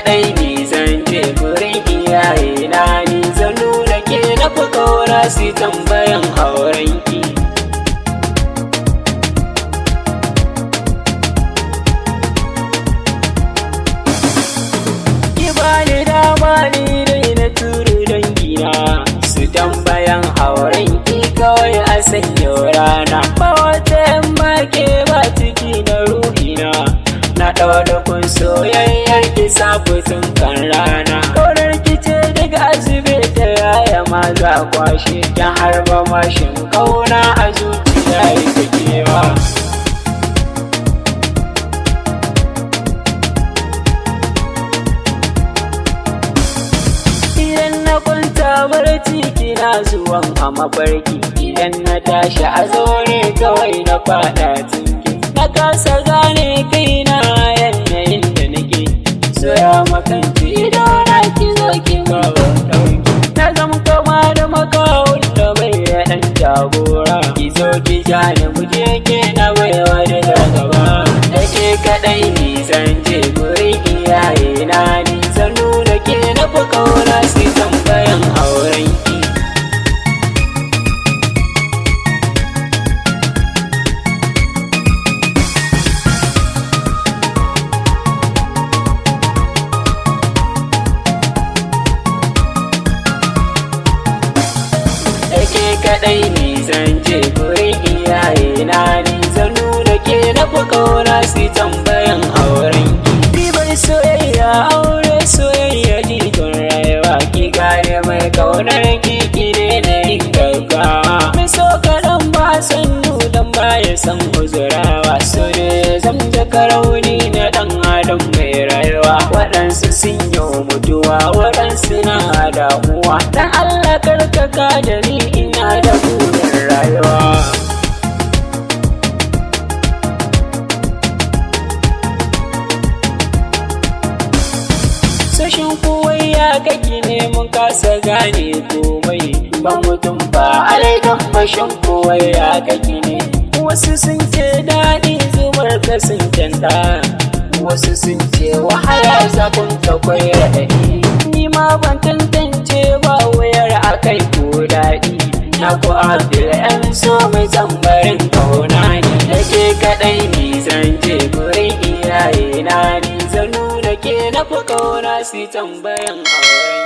kaɗai ni zan je gurin iyaye na, ni zan nuna ke na fi kaura su tambayan aurenki. Ki bani dama ni dai na turu dangina su tambayan aurenki, kawai a sanya rana ba wata yamma ke ba ciki na ruhina. Na ɗaura kun soyayyar ki sabutin kan rana, ƙaunar ki ce daga azube ta yaya ma za kwashe, kin harba mashin ƙauna a zuciya ita kewa. Idan na kwanta barci kina zuwan a mafarki, idan na tashi a zaune kawai na faɗa tinki, na kasa gane kaina yanayin da nake, soya makanci idona ki zo ki kawo ɗauki, na zama kama da makawun da bai da ɗan jagora, ki zo ki ja ni muje ke na baiwa daga gaba. Da ke kaɗai ni zan je gurin iyaye na, ni zan nuna ke na fi kauna su tambayan aurenki. Kaɗai ni zan je gurin iyaye na, ni zan nuna ke na fi kauna su tambayan aurenki. Ribar soyayya aure soyayya jikin rayuwa, ki gane mai kaunar ki ne na yin gaggawa. Mai so kaɗan ba sannu don ba ya san uzurawa, so ne zan jaka rauni na ɗan adam mai rayuwa. Waɗansu sun yi mutuwa, waɗansu na damuwa, dan Allah karkaka da ni ina da burin rayuwa. Sashin kowai ya kake ne mun kasa gane komai, ban mutum ba alaikan bashin kowai ya kake ne. Wasu sun ce daɗi zubar ka sun kyanta, wasu sun ce wahala zafin kakwai raɗaɗi, ni ma ban tantance ba wayar akai ko daɗi. Na ku Abdul ‘yan so mai tambarin kauna ne, da ke kaɗai ni zan je gurin iyaye na, ni zan nuna ke na fi kauna su tambayan aure.